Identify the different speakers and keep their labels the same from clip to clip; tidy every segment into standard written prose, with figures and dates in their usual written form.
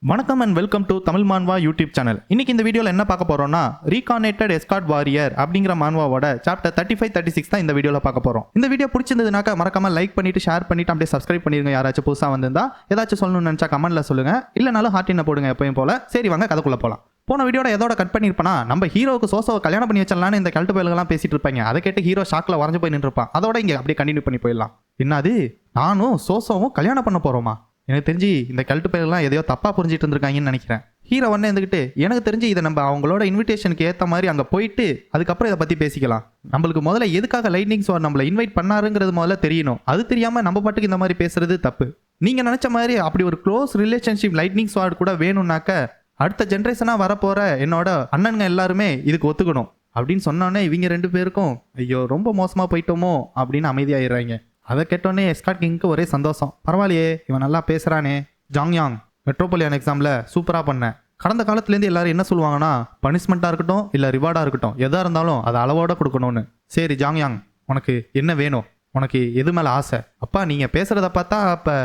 Speaker 1: வணக்கம் and welcome to Tamil மான்வா YouTube channel. இன்னைக்கு இந்த வீடியோவில் என்ன பார்க்க போறோம்னா ரீகார்னேட்டட் எஸ்கார்ட் வாரியர் அப்படிங்கிற மான்வாவோட சாப்டர் 35-36 தான் இந்த வீடியோவில் பார்க்க போறோம். இந்த வீடியோ பிடிச்சிருந்ததுனாக்கா மறக்காம லைக் பண்ணிட்டு ஷேர் பண்ணிட்டு அப்படியே சப்ஸ்கிரைப் பண்ணிருங்க. யாராச்சும் புதுசாக வந்திருந்தா ஏதாச்சும் சொல்லணும்னு நினைச்சா கமெண்ட்ல சொல்லுங்க, இல்லைனாலும் ஹார்ட்டின போடுங்க எப்பயும் போல. சரி வாங்க கதைக்குள்ள போலாம். போன வீடியோட எதோட கட் பண்ணிருப்பா நம்ம ஹீரோக்கு சோசோவை கல்யாணம் பண்ணி வச்சிடலான்னு இந்த கல்ட்டு பயல்கள்லாம் பேசிட்டு இருப்பாங்க. அதை கேட்டு ஹீரோ ஷாக்ல வரைஞ்சு போய் நின்றுப்பான். அதோட இங்க அப்படியே கண்டினியூ பண்ணி போயிடலாம். என்னது நானும் சோசோவும் கல்யாணம் பண்ண போறோமா? எனக்கு தெரிஞ்சு இந்த கல்ட்டு பேரெல்லாம் எதையோ தப்பா புரிஞ்சிட்டு இருந்திருக்காங்கன்னு நினைக்கிறேன். ஹீரோ ஒன்று இருந்துக்கிட்டு எனக்கு தெரிஞ்சு இதை நம்ம அவங்களோட இன்விடேஷனுக்கு ஏற்ற மாதிரி அங்கே போயிட்டு அதுக்கப்புறம் இதை பற்றி பேசிக்கலாம். நம்மளுக்கு முதல்ல எதுக்காக லைட்னிங் ஸ்வாட் நம்மளை இன்வைட் பண்ணாருங்கிறது முதல்ல தெரியணும். அது தெரியாமல் நம்ம பாட்டுக்கு இந்த மாதிரி பேசுறது தப்பு. நீங்கள் நினச்ச மாதிரி அப்படி ஒரு க்ளோஸ் ரிலேஷன்ஷிப் லைட்னிங் ஸ்வாட் கூட வேணும்னாக்க அடுத்த ஜென்ரேஷனாக வரப்போகிற என்னோட அண்ணனுங்க எல்லாருமே இதுக்கு ஒத்துக்கணும் அப்படின்னு சொன்னோன்னே இவங்க ரெண்டு பேருக்கும் ஐயோ ரொம்ப மோசமாக போயிட்டோமோ அப்படின்னு அமைதியாயிடுறாங்க. அதை கேட்டோன்னே எஸ்கார்ட் கிங்க்கு ஒரே சந்தோஷம். பரவாயில்லையே இவன் நல்லா பேசுகிறானே. ஜாங்யாங் மெட்ரோபாலியன் எக்ஸாமில் சூப்பராக பண்ணேன். கடந்த காலத்துலேருந்து எல்லாரும் என்ன சொல்லுவாங்கன்னா பனிஷ்மெண்ட்டாக இருக்கட்டும் இல்லை ரிவார்டாக இருக்கட்டும் எதாக இருந்தாலும் அதை அளவோட கொடுக்கணும்னு. சரி ஜாங்யாங் உனக்கு என்ன வேணும்? உனக்கு எது மேலே ஆசை? அப்பா நீங்கள் பேசுகிறத பார்த்தா அப்போ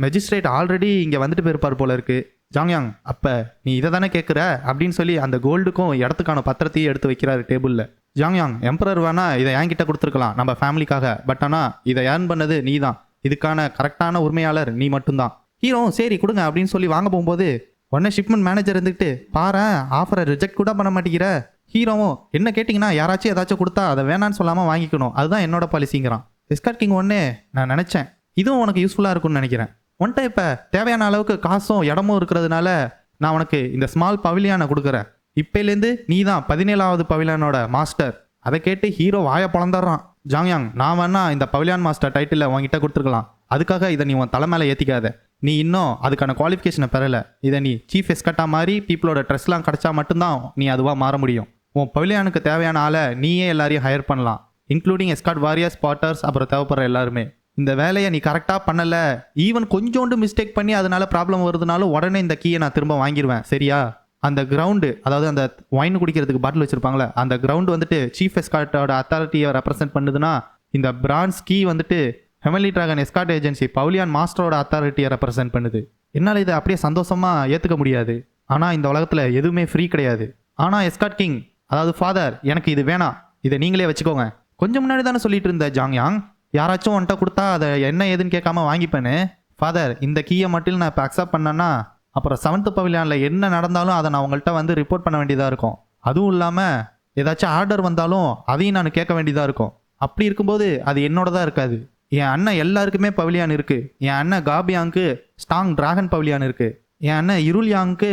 Speaker 1: மெஜிஸ்ட்ரேட் ஆல்ரெடி இங்கே வந்துட்டு போயிருப்பார் போல இருக்கு. ஜாங்யாங் அப்போ நீ இதை தானே கேட்குற அப்படின்னு சொல்லி அந்த கோல்டுக்கும் இடத்துக்கான பத்திரத்தையும் எடுத்து வைக்கிறாரு டேபிளில். ஜாங்யாங் எம்பரர் வேணா இதை என்கிட்ட கொடுத்துருக்கலாம் நம்ம ஃபேமிலிக்காக, பட் ஆனால் இதை ஏர்ன் பண்ணது நீ தான், இதுக்கான கரெக்டான உரிமையாளர் நீ மட்டும்தான். ஹீரோ சரி கொடுங்க அப்படின்னு சொல்லி வாங்க போகும்போது உடனே ஷிப்மெண்ட் மேனேஜர் இருந்துக்கிட்டு பாரு ஆஃபரை ரிஜெக்ட் கூட பண்ண மாட்டேங்கிற. ஹீரோவும் என்ன கேட்டிங்கன்னா யாராச்சும் ஏதாச்சும் கொடுத்தா அதை வேணான்னு சொல்லாமல் வாங்கிக்கணும், அதுதான் என்னோட பாலிசிங்கிறான். எஸ்கார்ட் கிங் ஒன்னே நான் நினச்சேன் இதுவும் உனக்கு யூஸ்ஃபுல்லாக இருக்கும்னு நினைக்கிறேன். ஒன்ட்ட இப்போ தேவையான அளவுக்கு காசும் இடமும் இருக்கிறதுனால நான் உனக்கு இந்த ஸ்மால் பவிலியானை கொடுக்குறேன். இப்போலேருந்து நீ தான் 17வது பவிலியானோட மாஸ்டர். அதை கேட்டு ஹீரோ வாயை பொழந்துடுறான். ஜாங்யாங் நான் வேணா இந்த பவிலியான் மாஸ்டர் டைட்டில் உங்ககிட்ட கொடுத்துருக்கலாம், அதுக்காக இதை நீ உன் தலை மேலே ஏற்றிக்காத. நீ இன்னும் அதுக்கான குவாலிஃபிகேஷனை பெறலை. இதை நீ சீஃப் எஸ்கர்ட்டாக மாதிரி பீப்புளோட ட்ரெஸ்லாம் கிடச்சா மட்டும்தான் நீ அதுவாக மாற முடியும். உன் பவிலியானுக்கு தேவையான ஆளை நீயே எல்லாரையும் ஹையர் பண்ணலாம், இன்க்ளூடிங் எஸ்கார்ட் வாரியர்ஸ் ஸ்பாட்டர்ஸ் அப்புறம் தேவைப்படுற எல்லாருமே. இந்த வேலையை நீ கரெக்டாக பண்ணலை, ஈவன் கொஞ்சோண்டு மிஸ்டேக் பண்ணி அதனால ப்ராப்ளம் வருதுனாலும் உடனே இந்த கீயை நான் திரும்ப வாங்கிடுவேன் சரியா? அந்த கிரவுண்டு அதாவது அந்த ஒயின் குடிக்கிறதுக்கு பாட்டில் வச்சிருப்பாங்களே அந்த கிரவுண்டு வந்துட்டு சீஃப் எஸ்கார்ட்டோட அத்தாரிட்டியை ரெப்ரசென்ட் பண்ணுதுன்னா இந்த பிரான்ஸ் கீ வந்துட்டு heavenly dragon escort agency pavilion மாஸ்டரோட அத்தாரிட்டியை ரெப்ரசென்ட் பண்ணுது. என்னால் இதை அப்படியே சந்தோஷமாக ஏற்றுக்க முடியாது. ஆனால் இந்த உலகத்தில் எதுவுமே ஃப்ரீ கிடையாது. ஆனால் எஸ்கார்ட் கிங் அதாவது ஃபாதர் எனக்கு இது வேணாம், இதை நீங்களே வச்சுக்கோங்க. கொஞ்சம் முன்னாடி தானே சொல்லிட்டு இருந்த ஜாங்யாங் யாராச்சும் ஒன்ட்ட கொடுத்தா அதை என்ன ஏதுன்னு கேட்காம வாங்கிப்பேன்னு. ஃபாதர் இந்த கீயை மட்டும் நான் இப்போ அக்செப்ட் பண்ணேன்னா அப்புறம் 7th பவிலியானில் என்ன நடந்தாலும் அதை நான் உங்கள்கிட்ட வந்து ரிப்போர்ட் பண்ண வேண்டியதாக இருக்கும். அதுவும் இல்லாமல் ஏதாச்சும் ஆர்டர் வந்தாலும் அதையும் நான் கேட்க வேண்டியதாக இருக்கும். அப்படி இருக்கும்போது அது என்னோட தான் இருக்காது. என் அண்ணன் எல்லாருக்குமே பவிலியான் இருக்குது. என் அண்ணன் காபியாங்க்கு ஸ்டாங் டிராகன் பவிலியான் இருக்குது. என் அண்ணன் இருள்யாங்க்கு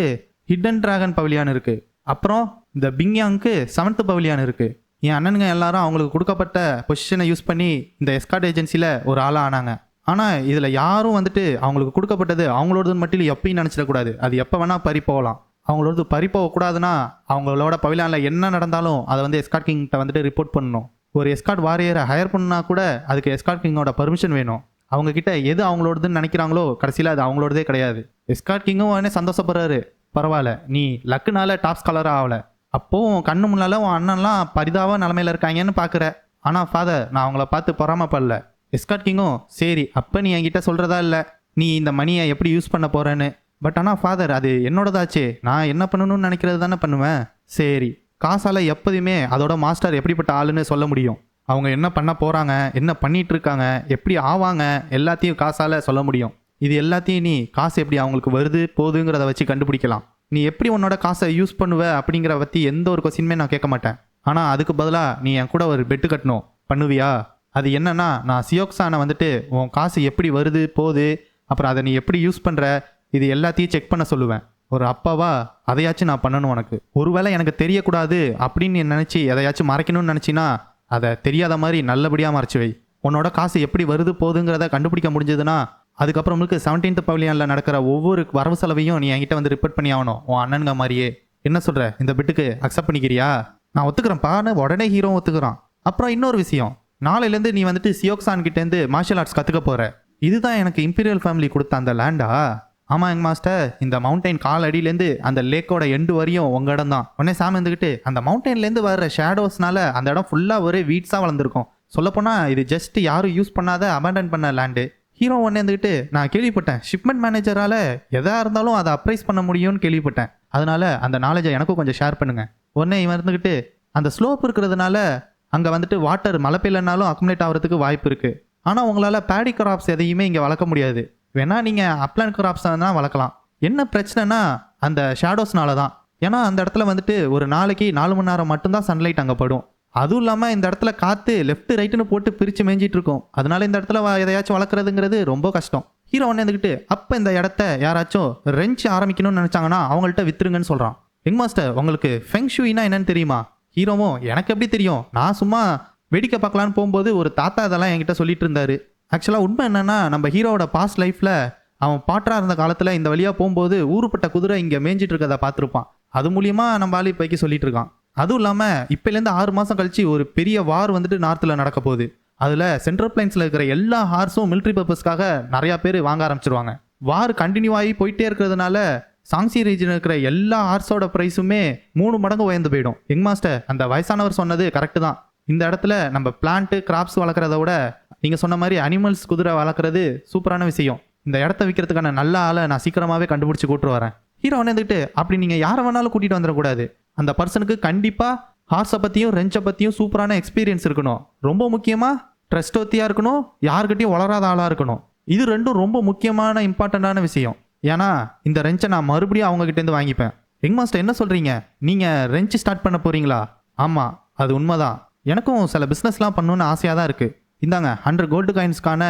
Speaker 1: ஹிடன் டிராகன் பவிலியான் இருக்குது. அப்புறம் இந்த பிங்யாங்க்கு 7th பவிலியான் இருக்குது. என் அண்ணனுங்க எல்லாரும் அவங்களுக்கு கொடுக்கப்பட்ட பொசிஷனை யூஸ் பண்ணி இந்த எஸ்கார்ட் ஏஜென்சியில் ஒரு ஆளாக ஆனாங்க. ஆனால் இதில் யாரும் வந்துட்டு அவங்களுக்கு கொடுக்கப்பட்டது அவங்களோடது மட்டும் எப்பயும் நினச்சிடக்கூடாது. அது எப்போ வேணால் பறிப்போகலாம். அவங்களோடது பறிப்போகக்கூடாதுன்னா அவங்களோட பவிலியானில் என்ன நடந்தாலும் அதை வந்து எஸ்கார்ட் கிங்கிட்ட வந்துட்டு ரிப்போர்ட் பண்ணணும். ஒரு எஸ்கார்ட் வாரியரை ஹையர் பண்ணா கூட அதுக்கு எஸ்கார்ட் கிங்கோட பர்மிஷன் வேணும். அவங்கக்கிட்ட எது அவங்களோடதுன்னு நினைக்கிறாங்களோ கடைசியில் அது அவங்களோடதே கிடையாது. எஸ்கார்ட் கிங்கும் உடனே சந்தோஷப்படுறாரு. பரவாயில்ல நீ லக்குனால டாப் ஸ்காலராக ஆகலை, அப்போவும் கண்ணு முன்னால உன் அண்ணன்லாம் பரிதாப நிலமையில இருக்காங்கன்னு பார்க்குற. ஆனால் ஃபாதர் நான் அவங்கள பார்த்து பொறாமப்படல. எஸ்கார்ட் கிங்கும் சரி அப்போ நீ என்கிட்ட சொல்கிறதா இல்லை நீ இந்த மணியை எப்படி யூஸ் பண்ண போகிறேன்னு. பட் ஆனால் ஃபாதர் அது என்னோடதாச்சே, நான் என்ன பண்ணணும்னு நினைக்கிறது தானே பண்ணுவேன். சரி காசால் எப்போதுமே அதோட மாஸ்டர் எப்படிப்பட்ட ஆளுன்னு சொல்ல முடியும். அவங்க என்ன பண்ண போகிறாங்க, என்ன பண்ணிகிட்டு இருக்காங்க, எப்படி ஆவாங்க எல்லாத்தையும் காசால் சொல்ல முடியும். இது எல்லாத்தையும் நீ காசு எப்படி அவங்களுக்கு வருது போகுதுங்கிறத வச்சு கண்டுபிடிக்கலாம். நீ எப்படி உன்னோட காசை யூஸ் பண்ணுவ அப்படிங்கிற பற்றி எந்த ஒரு கொஸ்டினுமே நான் கேட்க மாட்டேன். ஆனால் அதுக்கு பதிலாக நீ என் கூட ஒரு பெட்டு கட்டணும், பண்ணுவியா? அது என்னன்னா நான் சியோக்ஸானை வந்துட்டு உன் காசு எப்படி வருது போகுது அப்புறம் அதை நீ எப்படி யூஸ் பண்ணுற இது எல்லாத்தையும் செக் பண்ண சொல்லுவேன். ஒரு அப்பாவா அதையாச்சும் நான் பண்ணணும் உனக்கு. ஒருவேளை எனக்கு தெரியக்கூடாது அப்படின்னு நீ நினச்சி எதையாச்சும் மறைக்கணும்னு நினச்சின்னா அதை தெரியாத மாதிரி நல்லபடியாக மறைச்சி வை. உன்னோட காசு எப்படி வருது போகுதுங்கிறத கண்டுபிடிக்க முடிஞ்சதுன்னா அதுக்கப்புறமுக்கு 17th பவிலியானில் நடக்கிற ஒவ்வொரு வரவு செலவையும் நீ என்கிட்ட வந்து ரிப்போர்ட் பண்ணி ஆகணும் உன் அண்ணனுங்க மாதிரியே. என்ன சொல்கிற இந்த பிட்டுக்கு அக்செப்ட் பண்ணிக்கிறியா? நான் ஒத்துக்கிறேன்ப்பான்னு உடனே ஹீரோ ஒத்துக்கிறான். அப்புறம் இன்னொரு விஷயம், நாளையிலேருந்து நீ வந்துட்டு சியோக்ஸான் கிட்டேருந்து மார்ஷியல் ஆர்ட்ஸ் கற்றுக்க போகிற. இதுதான் எனக்கு இம்பீரியல் ஃபேமிலி கொடுத்த அந்த லேண்டா? ஆமாம் எங்க மாஸ்டர், இந்த மவுண்டைன் கால் அடியிலேருந்து அந்த லேக்கோட எண்டு வரையும் உங்கள் இடம் தான். உடனே சாமி இருந்துக்கிட்டு அந்த மவுண்டன்லேருந்து வர்ற ஷேடோஸ்னால அந்த இடம் ஃபுல்லாக ஒரே வீட்ஸாக வளர்ந்துருக்கும். சொல்லப்போனால் இது ஜஸ்ட் யாரும் யூஸ் பண்ணாத அபேண்டன் பண்ண லேண்டு. ஹீரோ உடனே இருந்துக்கிட்டு நான் கேள்விப்பட்டேன் ஷிப்மெண்ட் மேனேஜரால் எதாக இருந்தாலும் அதை அப்ரைஸ் பண்ண முடியும்னு கேள்விப்பட்டேன், அதனால அந்த நாலேஜை எனக்கும் கொஞ்சம் ஷேர் பண்ணுங்க. உடனே இவன் இருந்துக்கிட்டு அந்த ஸ்லோப் இருக்கிறதுனால அங்கே வந்துட்டு வாட்டர் மழை பெய்யலனாலும் அக்குமுலேட் ஆகிறதுக்கு வாய்ப்பு இருக்குது. ஆனால் உங்களால் பேடி கிராப்ஸ் எதையுமே இங்கே வளர்க்க முடியாது. வேணா நீங்கள் அப்ளான் கிராப்ஸ் தான் வளர்க்கலாம். என்ன பிரச்சனைனா அந்த ஷேடோஸ்னால தான். ஏன்னா அந்த இடத்துல வந்துட்டு ஒரு நாளைக்கு 4 மணி நேரம் மட்டும்தான் சன்லைட் அங்கே படும். அதுவும் இல்லாமல் இந்த இடத்துல காற்று லெஃப்ட் ரைட்டுன்னு போட்டு பிரித்து மேய்ஞ்சிட்டு இருக்கும். அதனால இந்த இடத்துல எதையாச்சும் வளர்க்குறதுங்கிறது ரொம்ப கஷ்டம். ஹீரோ ஒன்று இருந்துக்கிட்டு அப்போ இந்த இடத்த யாராச்சும் ரெஞ்ச் ஆரம்பிக்கணும்னு நினச்சாங்கன்னா அவங்கள்ட்ட வித்துருங்கன்னு சொல்கிறான். யங் மாஸ்டர் உங்களுக்கு ஃபெங் ஷூயினா என்னன்னு தெரியுமா? ஹீரோவும் எனக்கு எப்படி தெரியும், நான் சும்மா வேடிக்கை பார்க்கலான்னு போகும்போது ஒரு தாத்தா இதெல்லாம் என்கிட்ட சொல்லிட்டு இருந்தாரு. ஆக்சுவலாக உண்மை என்னன்னா நம்ம ஹீரோவோட பாஸ்ட் லைஃப்பில் அவன் பாட்டராக இருந்த காலத்தில் இந்த வழியாக போகும்போது ஊருப்பட்ட குதிரை இங்கே மேய்ஞ்சிட்டு இருக்கதை பார்த்துருப்பான். அது மூலியமாக நம்ம ஆளு இப்போக்கி சொல்லிட்டு இருக்கான். அதுவும் இல்லாமல் இப்போலேருந்து 6 மாதம் கழிச்சு ஒரு பெரிய வார் வந்துட்டு நார்த்தில் நடக்க போகுது. அதில் சென்ட்ரல் பிளைன்ஸில் இருக்கிற எல்லா ஹார்ஸும் மிலிட்ரி பர்பஸ்க்காக நிறையா பேர் வாங்க ஆரம்பிச்சிருவாங்க. வார் கண்டினியூ ஆகி போயிட்டே இருக்கிறதுனால சாங்ஸி ரீஜன் இருக்கிற எல்லா ஹார்ஸோட ப்ரைஸுமே 3 மடங்கு உயர்ந்து போயிடும். யங் மாஸ்டர் அந்த வயசானவர் சொன்னது கரெக்டு தான். இந்த இடத்துல நம்ம பிளான்ட்டு கிராப்ஸ் வளர்க்குறத விட நீங்கள் சொன்ன மாதிரி அனிமல்ஸ் குதிரை வளர்க்குறது சூப்பரான விஷயம். இந்த இடத்த விற்கிறதுக்கான நல்ல ஆளை நான் சீக்கிரமாகவே கண்டுபிடிச்சி கூட்டு வரேன். ஹீரோ வந்துட்டு அப்படி நீங்கள் யாரை வேணாலும் கூட்டிகிட்டு வந்துடக்கூடாது. அந்த பர்சனுக்கு கண்டிப்பாக ஹார்ஸை பற்றியும் ரெஞ்சை பற்றியும் சூப்பரான எக்ஸ்பீரியன்ஸ் இருக்கணும். ரொம்ப முக்கியமாக ட்ரஸ்டோத்தியாக இருக்கணும், யாருக்கிட்டையும் வளராத ஆளாக இருக்கணும். இது ரெண்டும் ரொம்ப முக்கியமான இம்பார்ட்டண்ட்டான விஷயம். ஏன்னா இந்த ரெஞ்சை நான் மறுபடியும் அவங்ககிட்டேருந்து வாங்கிப்பேன். யங் மாஸ்டர் என்ன சொல்கிறீங்க, நீங்கள் ரெஞ்சு ஸ்டார்ட் பண்ண போகிறீங்களா? ஆமாம், அது உண்மைதான். எனக்கும் சில பிஸ்னஸ்லாம் பண்ணணுன்னு ஆசையாக தான் இருக்குது. இந்தாங்க 100 கோல்டு காயின்ஸ்க்கான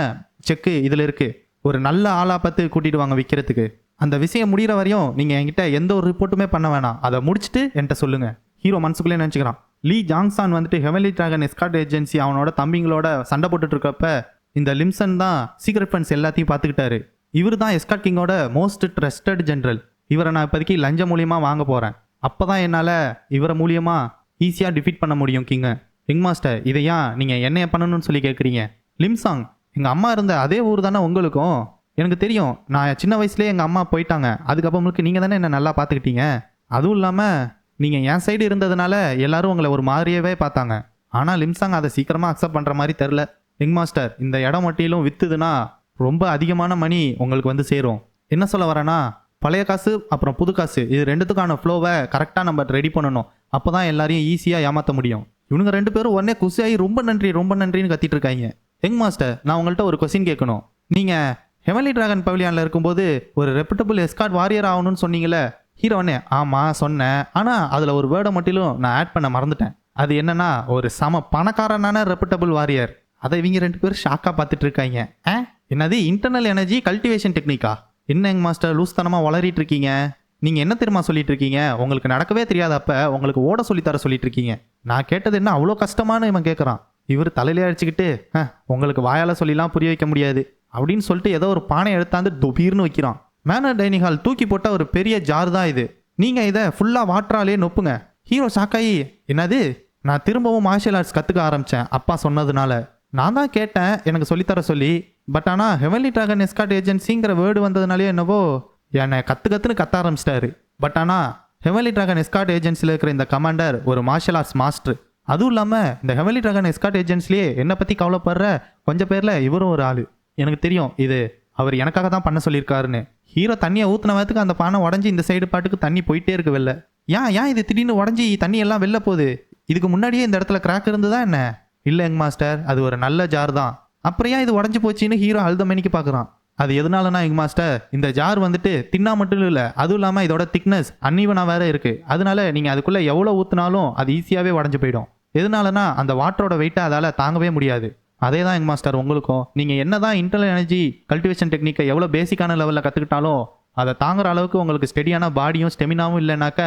Speaker 1: செக்கு இதில் இருக்குது. ஒரு நல்ல ஆளாக பார்த்து கூட்டிகிட்டு வாங்க விற்கிறதுக்கு. அந்த விஷயம் முடிகிற வரையும் நீங்கள் என்கிட்ட எந்த ஒரு ரிப்போர்ட்டுமே பண்ண வேணாம். அதை முடிச்சுட்டு என்கிட்ட சொல்லுங்கள். ஹீரோ மனசுக்குள்ளே நினச்சிக்கிறான். லீ ஜாங்சான் வந்துட்டு ஹெவன்லி டிராகன் எஸ்கார்ட் ஏஜென்சி அவனோட தம்பிங்களோட சண்டை போட்டுட்டு இருக்கப்ப இந்த லிம்சன் தான் சீக்ரெட் ஃபண்ட்ஸ் எல்லாத்தையும் பார்த்துக்கிட்டாரு. இவர் தான் எஸ்கார்ட் கிங்கோட மோஸ்ட் ட்ரஸ்டட் ஜென்ரல். இவரை நான் இப்போதைக்கு லஞ்சம் மூலியமாக வாங்க போகிறேன். அப்போ தான் என்னால் இவரை மூலியமாக ஈஸியாக டிஃபீட் பண்ண முடியும் கிங்கை. யங் மாஸ்டர் இதை ஏன் நீங்கள் என்னைய பண்ணணும்னு சொல்லி கேட்குறீங்க? லிம்சாங் எங்கள் அம்மா இருந்த அதே ஊர் தானே உங்களுக்கும்? எனக்கு தெரியும், நான் சின்ன வயசுலேயே எங்கள் அம்மா போயிட்டாங்க. அதுக்கப்புறமுக்கு நீங்கள் தானே என்னை நல்லா பார்த்துக்கிட்டீங்க. அதுவும் இல்லாமல் நீங்கள் என் சைடு இருந்ததுனால எல்லாரும் உங்களை ஒரு மாதிரியாவே பார்த்தாங்க. ஆனால் லிம்சாங் அதை சீக்கிரமாக அக்செப்ட் பண்ணுற மாதிரி தெரில. யங் மாஸ்டர் இந்த இடம் மட்டிலும் விற்றுதுன்னா ரொம்ப அதிகமான மணி உங்களுக்கு வந்து சேரும். என்ன சொல்ல வரேன்னா பழைய காசு அப்புறம் புது காசு இது ரெண்டுத்துக்கான ஃப்ளோவை கரெக்டாக நம்ம ரெடி பண்ணணும். அப்போ தான் எல்லாரையும் ஈஸியாக ஏமாற்ற முடியும். இவனுங்க 2 பேரும் உடனே குசியாகி ரொம்ப நன்றின்னு கத்திட்டு இருக்காங்க. யங் மாஸ்டர் நான் உங்கள்கிட்ட ஒரு கொஸ்டின் கேட்கணும். நீங்கள் ஹெவன்லி டிராகன் பவிலியானில் இருக்கும்போது ஒரு ரெப்யூட்டபிள் எஸ்கார்ட் வாரியர் ஆகணும்னு சொன்னீங்களே? ஹீரோனே ஆமாம் சொன்னேன், ஆனால் அதில் ஒரு வேர்டை மட்டும் நான் ஆட் பண்ண மறந்துட்டேன். அது என்னன்னா ஒரு சம பணக்காரனான ரெப்யூட்டபிள் வாரியர். அதை இவங்க 2 பேரும் ஷாக்காக பார்த்துட்டு இருக்காங்க. என்னது இன்டர்னல் எனர்ஜி கல்டிவேஷன் டெக்னிக்கா? என்ன யங் மாஸ்டர் லூஸ்தனமாக வளரிட்டு இருக்கீங்க? நீங்கள் என்ன தெரியுமா சொல்லிட்டு இருக்கீங்க? உங்களுக்கு நடக்கவே தெரியாதப்ப உங்களுக்கு ஓட சொல்லித்தர சொல்லிட்டு இருக்கீங்க. நான் கேட்டது என்ன அவ்வளோ கஷ்டமானு இவன் கேட்குறான். இவர் தலையிலே அடிச்சுக்கிட்டு உங்களுக்கு வாயால் சொல்லிலாம் புரிய வைக்க முடியாது அப்படின்னு சொல்லிட்டு ஏதோ ஒரு பானை எடுத்தாந்து தொபீர்னு வைக்கிறான். மேனர் டைனிங் ஹால் தூக்கி போட்ட ஒரு பெரிய ஜார் தான் இது. நீங்கள் இதை ஃபுல்லாக வாட்டராலே நொப்புங்க. ஹீரோ ஷாக்காயி என்னது? நான் திரும்பவும் மார்ஷியல் ஆர்ட்ஸ் கற்றுக்க ஆரம்பித்தேன் அப்பா சொன்னதுனால. நான் தான் கேட்டேன் எனக்கு சொல்லித்தர சொல்லி. பட் ஆனால் ஹெவன்லி டிராகன் எஸ்கார்ட் ஏஜென்சிங்கிற வேர்டு வந்ததுனாலே என்னவோ என்னை கற்றுன்னு கத்த ஆரம்பிச்சிட்டாரு. பட் ஆனால் ஹெவன்லி டிராகன் எஸ்கார்ட் ஏஜென்சியில் இருக்கிற இந்த கமாண்டர் ஒரு மார்ஷியல் ஆர்ட்ஸ் மாஸ்டர். அதுவும் இல்லாமல் இந்த ஹெவன்லி டிராகன் எஸ்கார்ட் ஏஜென்சிலேயே என்னை பற்றி கவலைப்படுற கொஞ்சம் பேரில் இவரும் ஒரு ஆள். எனக்கு தெரியும் இது அவர் எனக்காக தான் பண்ண சொல்லியிருக்காருன்னு. ஹீரோ தண்ணியை ஊற்றின வேத்துக்கு அந்த பானை உடஞ்சி இந்த சைடு பாட்டுக்கு தண்ணி போயிட்டே இருக்கு வெளில. ஏன் இது திடீர்னு உடஞ்சி தண்ணி எல்லாம் வெளில போகுது? இதுக்கு முன்னாடியே இந்த இடத்துல கிராக் இருந்துதா என்ன? இல்லை யங் மாஸ்டர் அது ஒரு நல்ல ஜார் தான். அப்புறம் ஏன் இது உடஞ்சி போச்சுன்னு ஹீரோ அழுத மணிக்கு பார்க்குறான். அது எதனாலனா யங் மாஸ்டர் இந்த ஜார் வந்துட்டு தின்னா மட்டும் இல்லை, அதுவும் இல்லாமல் இதோட திக்னஸ் அன்ஈவனாக வேற இருக்குது. அதனால நீங்கள் அதுக்குள்ளே எவ்வளோ ஊற்றினாலும் அது ஈஸியாகவே உடஞ்சி போயிடும். எதனாலனா அந்த வாட்டரோட வெயிட்டை அதால் தாங்கவே முடியாது. அதே தான் யங் மாஸ்டர் உங்களுக்கும். நீங்கள் என்ன தான் இன்டர்னல் எனர்ஜி கல்டிவேஷன் டெக்னிக்கை எவ்வளோ பேசிக்கான லெவலில் கற்றுக்கிட்டாலும் அதை தாங்குற அளவுக்கு உங்களுக்கு ஸ்டெடியான பாடியும் ஸ்டெமினாவும் இல்லைனாக்க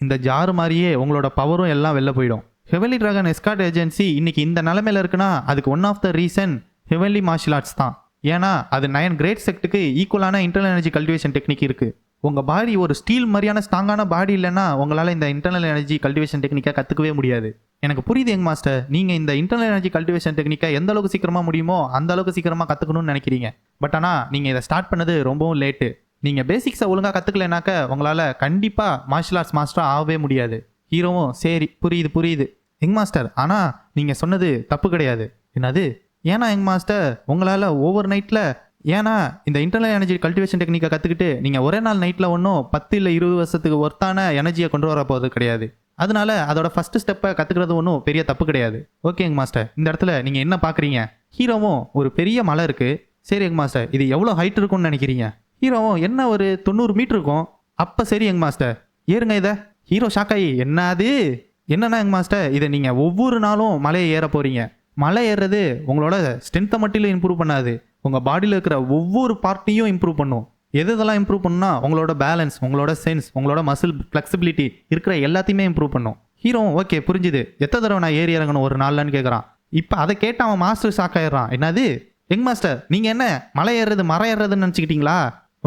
Speaker 1: இந்த ஜார் மாதிரியே உங்களோட பவரும் எல்லாம் வெளில போயிடும். ஹெவன்லி டிராகன் எஸ்கார்ட் ஏஜென்சி இன்னைக்கு இந்த நிலைமையில இருக்குன்னா அதுக்கு one of the reason heavenly martial arts தான். ஏன்னா அது 9 கிரேட் செக்ட்டுக்கு ஈக்குவலான இன்டர்னல் எனர்ஜி கல்டிவேஷன் டெக்னிக் இருக்குது. உங்கள் பாடி ஒரு ஸ்டீல் மாதிரியான ஸ்ட்ராங்கான பாடி இல்லைன்னா உங்களால் இந்த இன்டர்னல் எனர்ஜி கல்டிவேஷன் டெக்னிக்கை கற்றுக்கவே முடியாது. எனக்கு புரியுது யங் மாஸ்டர், நீங்கள் இந்த இன்டர்னல் எனர்ஜி கல்டிவேஷன் டெக்னிக்கை எந்த அளவுக்கு சீக்கிரமாக முடியுமோ அந்த அளவுக்கு சீக்கிரமாக கற்றுக்கணும்னு நினைக்கிறீங்க. பட் ஆனால் நீங்கள் இதை ஸ்டார்ட் பண்ணது ரொம்பவும் லேட்டு. நீங்கள் பேசிக்ஸை ஒழுங்காக கற்றுக்கலைனாக்க உங்களால் கண்டிப்பாக மார்ஷியல் ஆர்ட்ஸ் மாஸ்டராக ஆகவே முடியாது. ஹீரோவும் சரி புரியுது யங் மாஸ்டர், ஆனால் நீங்கள் சொன்னது தப்பு கிடையாது. என்னது? ஏன்னா யங் மாஸ்டர் உங்களால் ஓவர் நைட்டில் ஏன்னா இந்த இன்டர்னல் எனர்ஜி கல்டிவேஷன் டெக்னிக்கை கற்றுக்கிட்டு நீங்கள் ஒரே நாள் நைட்டில் ஒன்றும் 10 இல்லை 20 வருஷத்துக்கு ஒர்த்தான எனர்ஜியை கொண்டு வர போகிறது கிடையாது. அதனால அதோட ஃபர்ஸ்ட் ஸ்டெப்பை கற்றுக்கிறது ஒன்றும் பெரிய தப்பு கிடையாது. ஓகேங்க மாஸ்டர், இந்த இடத்துல நீங்கள் என்ன பார்க்குறீங்க? ஹீரோவும் ஒரு பெரிய மலை இருக்குது. சரி எங்க மாஸ்டர், இது எவ்வளோ ஹைட் இருக்கும்னு நினைக்கிறீங்க? ஹீரோவும் என்ன ஒரு 90 மீட்டர் இருக்கும். அப்போ சரி எங்க மாஸ்டர், ஏறுங்க இதை. ஹீரோ ஷாக்காயி, என்னது? என்னன்னா எங்க மாஸ்டர், இதை நீங்கள் ஒவ்வொரு நாளும் மலையை ஏற போகிறீங்க. மலை ஏறுறது உங்களோட ஸ்ட்ரென்த்தை மட்டும் இம்ப்ரூவ் பண்ணாது, உங்கள் பாடியில் இருக்கிற ஒவ்வொரு பார்ட்டையும் இம்ப்ரூவ் பண்ணும். எதெல்லாம் இம்ப்ரூவ் பண்ணுன்னா உங்களோட பேலன்ஸ், உங்களோட சென்ஸ், உங்களோட மசில் ஃப்ளெக்சிபிலிட்டி இருக்கிற எல்லாத்தையுமே இம்ப்ரூவ் பண்ணும். ஹீரோ ஓகே புரிஞ்சுது, எத்தனை தடவை நான் ஏறி இறங்கணும் ஒரு நாள்லன்னு கேட்குறான். இப்போ அதை கேட்டு அவன் மாஸ்டர் ஷாக் ஆயிடுறான். என்னது எங் மாஸ்டர், நீங்கள் என்ன மலை ஏறுறது மரம் ஏறுறதுன்னு நினச்சிக்கிட்டீங்களா?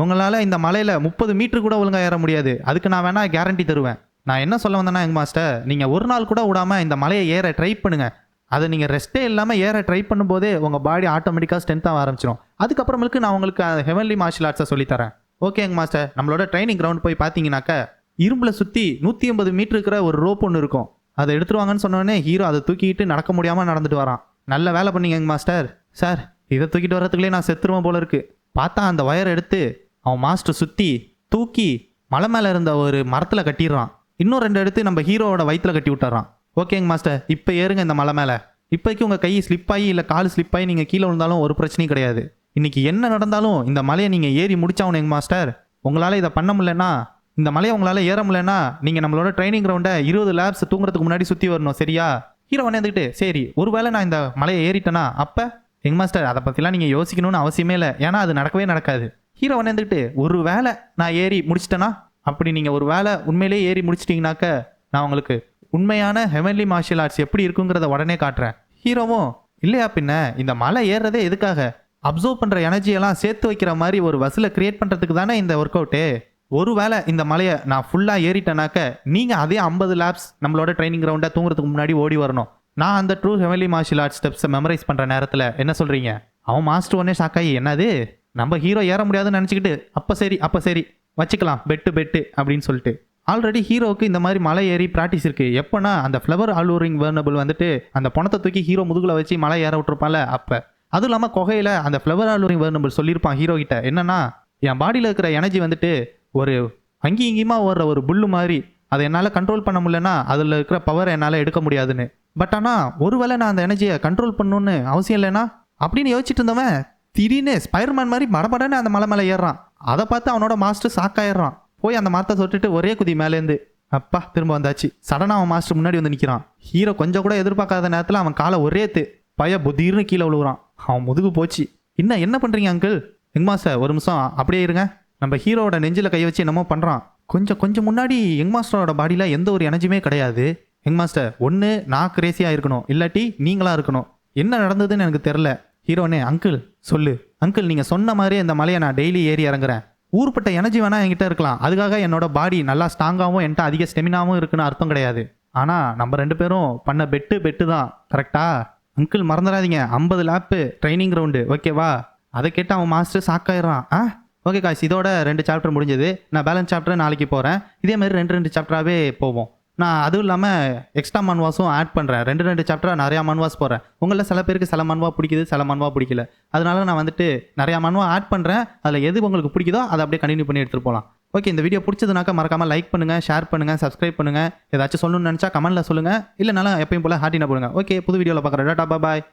Speaker 1: உங்களால் இந்த மலையில் 30 மீட்டர் கூட ஒழுங்காக ஏற முடியாது. அதுக்கு நான் வேணா கேரண்டி தருவேன். நான் என்ன சொல்ல வந்தேன்னா எங் மாஸ்டர், நீங்கள் ஒரு நாள் கூட விடாமல் இந்த மலையை ஏற ட்ரை பண்ணுங்கள். அதை நீங்கள் ரெஸ்ட்டே இல்லாமல் ஏற ட்ரை பண்ணும்போதே உங்கள் பாடி ஆட்டோமேட்டிக்காக ஸ்ட்ரென்த்தாக ஆரம்பிச்சிடும். அதுக்கப்புறமேலுக்கு நான் உங்களுக்கு ஹெவன்லி மார்ஷியல் ஆர்ட்ஸை சொல்லித்தரேன். ஓகேங்க மாஸ்டர், நம்மளோட ட்ரைனிங் கிரவுண்ட் போய் பார்த்தீங்கன்னாக்கா இரும்பில் சுற்றி 180 மீட்டர் இருக்கிற ஒரு ரோப் ஒன்று இருக்கும். அதை எடுத்துருவாங்கன்னு சொன்னோடனே ஹீரோ அதை தூக்கிட்டு நடக்க முடியாமல் நடந்துட்டு வரான். நல்ல வேலை பண்ணீங்க மாஸ்டர். சார், இதை தூக்கிட்டு வரதுக்குள்ளே நான் செத்துருவேன் போல இருக்கு. பார்த்தா அந்த வயரை எடுத்து அவன் மாஸ்டர் சுற்றி தூக்கி மலை மேலே இருந்த ஒரு மரத்தில் கட்டிடுறான். இன்னும் 2 எடுத்து நம்ம ஹீரோவோட வயிற்றுல கட்டி விட்டுறான். ஓகேங்க மாஸ்டர், இப்போ ஏறுங்க இந்த மலை மேலே. இப்போதைக்கு உங்கள் கை ஸ்லிப் ஆகி இல்லை கால் ஸ்லிப் ஆகி நீங்கள் கீழே விழுந்தாலும் ஒரு பிரச்சனையும் கிடையாது. இன்றைக்கி என்ன நடந்தாலும் இந்த மலையை நீங்கள் ஏறி முடிச்சாகணும் எங்க மாஸ்டர். உங்களால் இதை பண்ண முடியலன்னா, இந்த மலையை உங்களால் ஏற முடியலன்னா நீங்கள் நம்மளோட ட்ரைனிங் கிரவுண்டை 20 லேப்ஸ் தூங்குறதுக்கு முன்னாடி சுற்றி வரணும், சரியா? ஹீரோ வந்துக்கிட்டு சரி, ஒருவேளை நான் இந்த மலையை ஏறிட்டேன்னா அப்போ எங்க மாஸ்டர் அதை பற்றிலாம் நீங்கள் யோசிக்கணும்னு அவசியமே இல்லை, ஏன்னா அது நடக்கவே நடக்காது. ஹீரோ வந்துக்கிட்டு ஒரு வேளை நான் ஏறி முடிச்சிட்டேன்னா, அப்படி நீங்கள் ஒரு வேளை உண்மையிலேயே ஏறி முடிச்சிட்டிங்கனாக்க நான் உங்களுக்கு உண்மையான ஹெவன்லி மார்ஷியல் ஆர்ட்ஸ் எப்படி இருக்குங்கிறத உடனே காட்டுறேன். ஹீரோவும் இல்லையா பின்ன, இந்த மலை ஏறுறதே எதுக்காக? அப்சர்வ் பண்ணுற எனர்ஜியெல்லாம் சேர்த்து வைக்கிற மாதிரி ஒரு வசூலை கிரியேட் பண்ணுறதுக்கு தானே இந்த ஒர்க் அவுட்டு. ஒருவேளை இந்த மலையை நான் ஃபுல்லாக ஏறிட்டேனாக்க நீங்கள் அதே 50 லேப்ஸ் நம்மளோட ட்ரைனிங் கிரவுண்டை தூங்குறதுக்கு முன்னாடி ஓடி வரணும். நான் அந்த ட்ரூ ஹெவன்லி மார்ஷியல் ஆர்ட்ஸ் ஸ்டெப்ஸை மெமரைஸ் பண்ணுற நேரத்தில் என்ன சொல்கிறீங்க? அவன் மாஸ்டர் ஒன்னே ஷாக்காயி, என்னது நம்ம ஹீரோ ஏற முடியாதுன்னு நினச்சிக்கிட்டு அப்போ சரி வச்சுக்கலாம் பெட்டு அப்படின்னு சொல்லிட்டு. ஆல்ரெடி ஹீரோவுக்கு இந்த மாதிரி மலை ஏறி ப்ராக்டிஸ் இருக்குது. எப்போனா அந்த ஃப்ளவர் ஆலூரிங் வேர்னபிள் வந்துட்டு அந்த பணத்தை தூக்கி ஹீரோ முதுகில் வச்சு மலை ஏற விட்டுருப்பான்ல அப்போ. அதுவும் இல்லாமல் குகையில் அந்த ஃப்ளவர் ஆலூரிங் வேர்னபிள் சொல்லியிருப்பான் ஹீரோ கிட்ட, என்னன்னா என் பாடியில் இருக்கிற எனர்ஜி வந்துட்டு ஒரு இங்கேயுமா ஓடுற ஒரு புல்லு மாதிரி, அதை என்னால் கண்ட்ரோல் பண்ண முடியலன்னா அதில் இருக்கிற பவரை என்னால் எடுக்க முடியாதுன்னு. பட் ஆனால் ஒருவேளை நான் அந்த எனர்ஜியை கண்ட்ரோல் பண்ணணுன்னு அவசியம் இல்லைன்னா அப்படின்னு யோசிச்சுட்டு இருந்தவன் திடீர்னு ஸ்பைடர்மேன் மாதிரி மடமடன்னு அந்த மலை மேலே ஏறுறான். அதை பார்த்து அவனோட மாஸ்டர் ஷாக்காயிடுறான். போய் அந்த மரத்தை தொட்டுட்டு ஒரே குதி மேலேருந்து அப்பா திரும்ப வந்தாச்சு. சடனாக அவன் மாஸ்டர் முன்னாடி வந்து நிற்கிறான். ஹீரோ கொஞ்சம் கூட எதிர்பார்க்காத நேரத்தில் அவன் காலை ஒரே புதிர்னு கீழே விழுவுறான். அவன் முதுகு போச்சு. என்ன பண்ணுறீங்க அங்கிள்? எங்க மாஸ்டர் ஒரு நிமிஷம் அப்படியே இருங்க. நம்ம ஹீரோவோட நெஞ்சில் கை வச்சு என்னமோ பண்ணுறான். கொஞ்சம் முன்னாடி எங் மாஸ்டரோட பாடியில் எந்த ஒரு எனர்ஜியுமே கிடையாது. எங் மாஸ்டர் ஒன்று நான் கிரேசியாக இருக்கணும், இல்லாட்டி நீங்களா இருக்கணும். என்ன நடந்ததுன்னு எனக்கு தெரில. ஹீரோனே அங்கிள் சொல்லு. அங்கிள் நீங்கள் சொன்ன மாதிரியே இந்த மலையை நான் டெய்லி ஏறி இறங்குறேன். ஊர்பட்ட எனர்ஜி வேணால் என்கிட்ட இருக்கலாம், அதுக்காக என்னோட பாடி நல்லா ஸ்ட்ராங்காகவும் என்கிட்ட அதிக ஸ்டெமினாவும் இருக்குன்னு அர்த்தம் கிடையாது. ஆனால் நம்ம 2 பேரும் பண்ண பெட்டு தான் கரெக்டா? அங்கிள் மறந்துடாதீங்க, 50 லேப்பு ட்ரைனிங் கிரவுண்டு, ஓகேவா? அதை கேட்டு அவன் மாஸ்டர் ஷாக்காயிடுறான். ஓகே காய்ஸ், இதோட 2 சாப்டர் முடிஞ்சது. நான் பேலன்ஸ் சாப்டர் நாளைக்கு போகிறேன். இதே மாதிரி 2 சாப்டராகவே போவோம். நான் அதுவும் இல்லாமல் எக்ஸ்ட்ரா மன்வாஸும் ஆட் பண்ணுறேன். 2 சாப்டராக நிறையா மன்வாஸ் போகிறேன். உங்களில் சில பேருக்கு சில மன்வா பிடிக்குது, சில மன்வா பிடிக்கல. அதனால நான் வந்துட்டு நிறையா மன்வா ஆட் பண்ணுறேன். அதில் எது உங்களுக்கு பிடிக்குதோ அதை அப்படியே கண்டினியூ பண்ணி எடுத்துகிட்டு போகலாம். ஓகே, இந்த வீடியோ பிடிச்சதுனாக்கா மறக்காமல் லைக் பண்ணுங்கள், ஷேர் பண்ணுங்கள், சப்ஸ்கிரைப் பண்ணுங்கள். ஏதாச்சும் சொல்லணும்னு நினச்சா கமெண்ட்டில் சொல்லுங்கள். இல்லைனாலும் எப்பயும் போல் ஹார்ட்டினா போடுங்க. ஓகே, புது வீடியோவில் பார்க்குறேன். டாடா பாய்.